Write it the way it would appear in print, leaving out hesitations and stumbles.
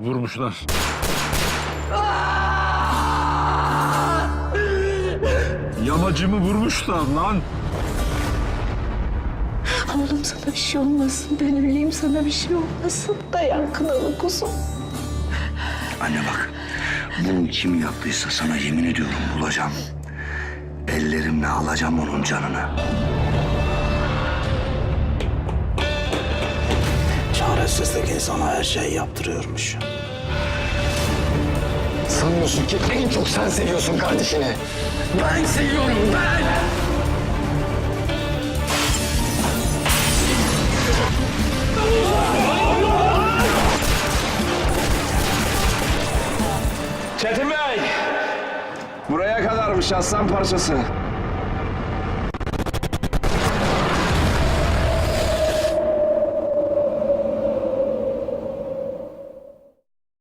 Vurmuşlar. Yamacımı vurmuşlar lan. Oğlum sana bir şey olmasın. Ben öleyim sana bir şey olmasın. Dayan kınalı kuzum. Anne bak, bunu kim yaptıysa sana yemin ediyorum bulacağım. Ellerimle alacağım onun canını. Çaresizlik insana her şeyi yaptırıyormuş. Sanıyorsun ki en çok sen seviyorsun kardeşini. Ben seviyorum, ben! Çetin Bey! Buraya kadarmış aslan parçası.